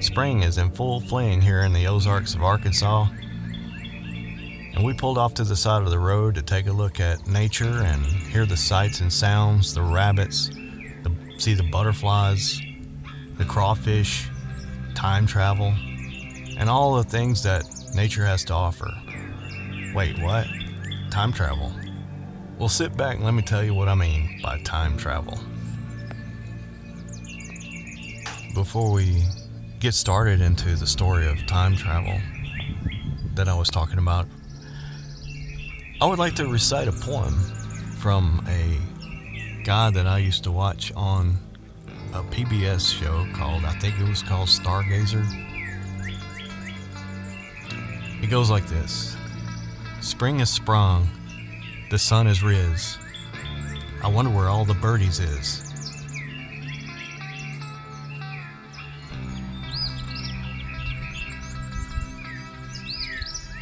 Spring is in full fling here in the Ozarks of Arkansas, and we pulled off to the side of the road to take a look at nature and hear the sights and sounds, the rabbits, see the butterflies, the crawfish, time travel, and all the things that nature has to offer. Wait, what? Time travel? Well, sit back and let me tell you what I mean by time travel. Before we get started into the story of time travel that I was talking about, I would like to recite a poem from a guy that I used to watch on a PBS show called, I think it was called Stargazer. It goes like this. Spring is sprung, the sun is riz. I wonder where all the birdies is.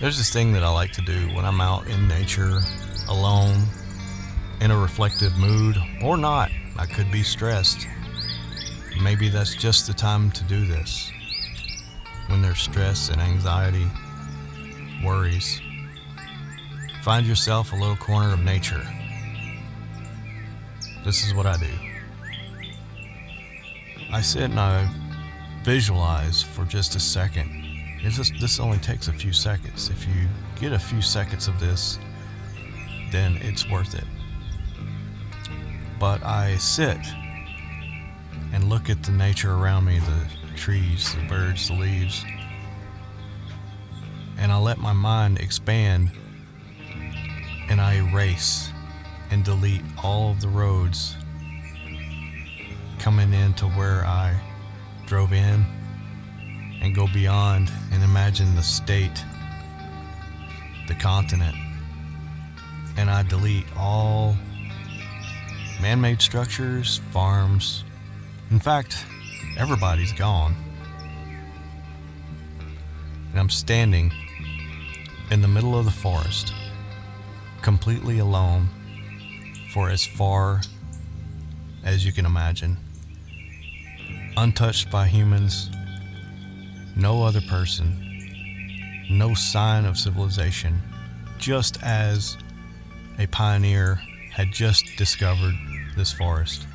There's this thing that I like to do when I'm out in nature, alone, in a reflective mood, or not. I could be stressed. Maybe that's just the time to do this. When there's stress and anxiety, worries, find yourself a little corner of nature. This is what I do. I sit and I visualize for just a second. This only takes a few seconds. If you get a few seconds of this, then it's worth it. But I sit and look at the nature around me, the trees, the birds, the leaves, and I let my mind expand, and I erase and delete all of the roads coming into where I drove in, and go beyond and imagine the state, the continent, and I delete all man-made structures, farms. In fact, everybody's gone. And I'm standing in the middle of the forest, completely alone for as far as you can imagine, untouched by humans, no other person, no sign of civilization, just as a pioneer had just discovered this forest.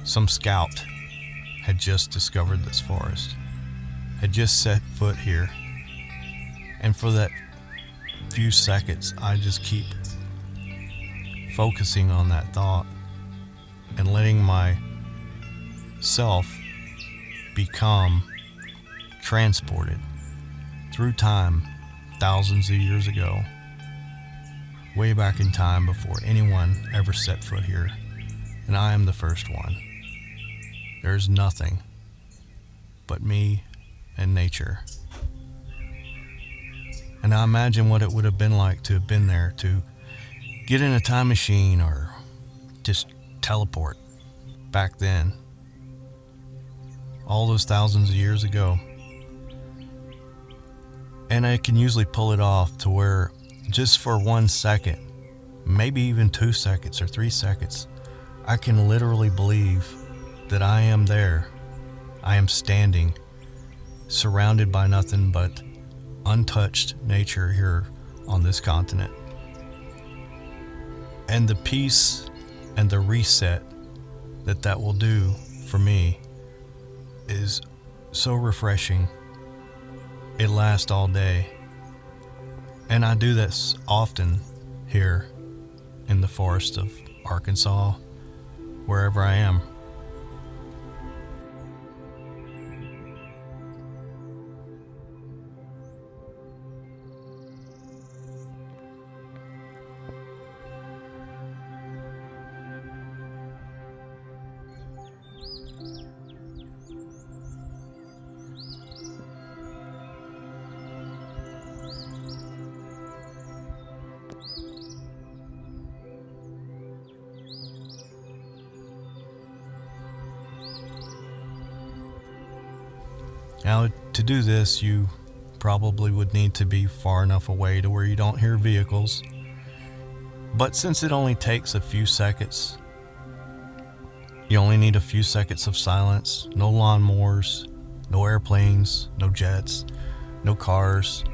Some scout had just discovered this forest, had just set foot here, and for that few seconds, I just keep focusing on that thought and letting myself become transported through time thousands of years ago, way back in time before anyone ever set foot here, and I am the first one. There's nothing but me and nature. And I imagine what it would have been like to have been there, to get in a time machine or just teleport back then, all those thousands of years ago. And I can usually pull it off to where just for 1 second, maybe even 2 seconds or 3 seconds, I can literally believe that I am there. I am standing, surrounded by nothing but untouched nature here on this continent. And the peace and the reset that will do for me is so refreshing. It lasts all day. And I do this often here in the forest of Arkansas, wherever I am. Now, to do this, you probably would need to be far enough away to where you don't hear vehicles. But since it only takes a few seconds, You only need a few seconds of silence, no lawnmowers, no airplanes, no jets, no cars,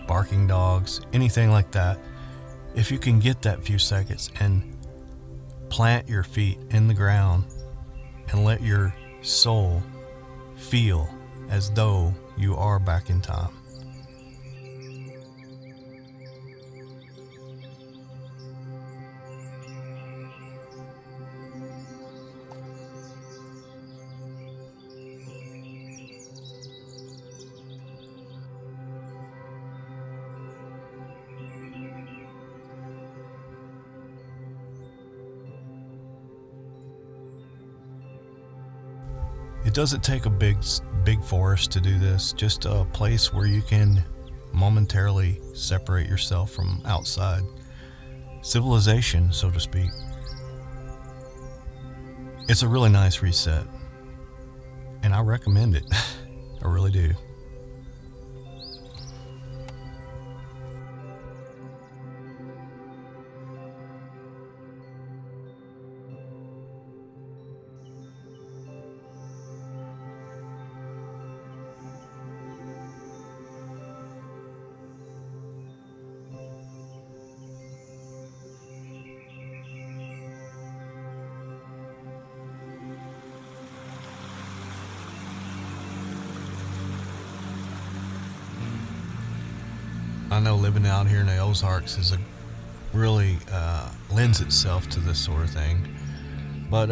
barking dogs, anything like that. If you can get that few seconds and plant your feet in the ground and let your soul feel as though you are back in time. It doesn't take a big forest to do this, just a place where you can momentarily separate yourself from outside civilization, so to speak. It's a really nice reset, and I recommend it. I really do. I know living out here in the Ozarks is really lends itself to this sort of thing. But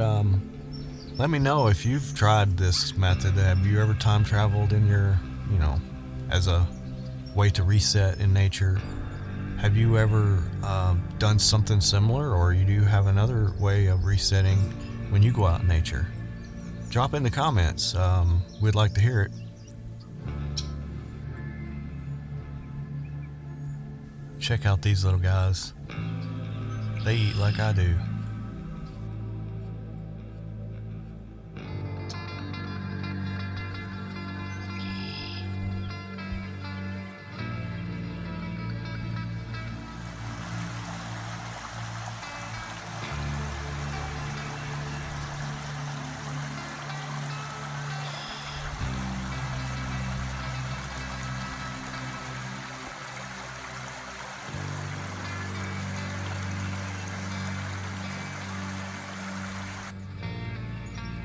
let me know if you've tried this method. Have you ever time traveled in your, as a way to reset in nature? Have you ever done something similar, or you do have another way of resetting when you go out in nature? Drop in the comments. We'd like to hear it. Check out these little guys. They eat like I do.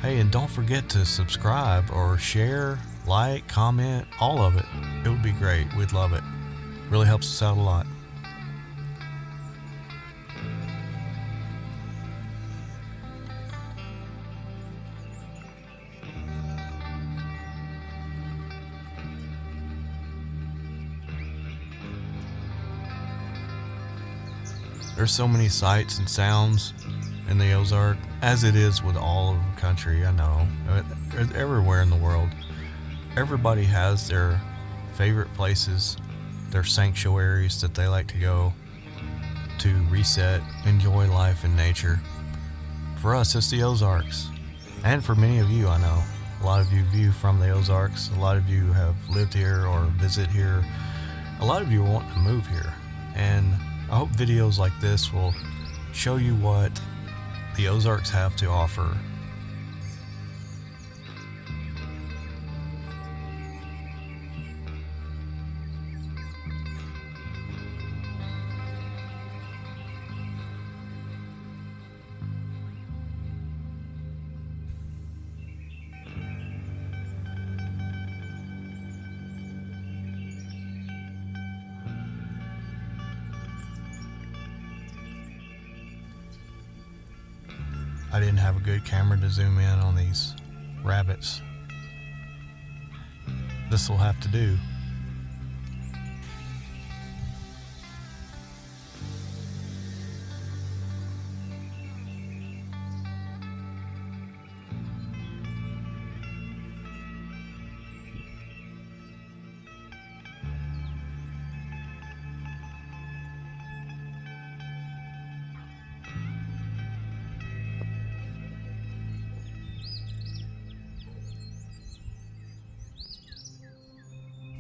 Hey, and don't forget to subscribe or share, like, comment, all of it. It would be great. We'd love it. Really helps us out a lot. There's so many sights and sounds in the Ozark, as it is with all of the country. I know, everywhere in the world, everybody has their favorite places, their sanctuaries that they like to go to reset, enjoy life in nature. For us, it's the Ozarks, and for many of you, I know, a lot of you view from the Ozarks, a lot of you have lived here or visit here, a lot of you want to move here, and I hope videos like this will show you what the Ozarks have to offer. I didn't have a good camera to zoom in on these rabbits. This will have to do.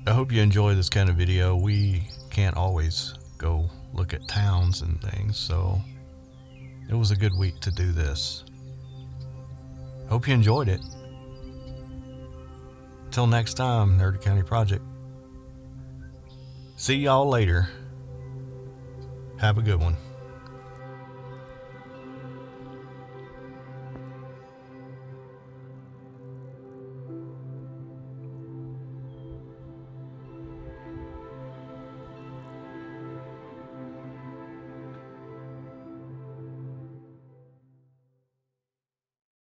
I hope you enjoy this kind of video. We can't always go look at towns and things, so it was a good week to do this. Hope you enjoyed it. Till next time, Nerd County Project. See y'all later. Have a good one.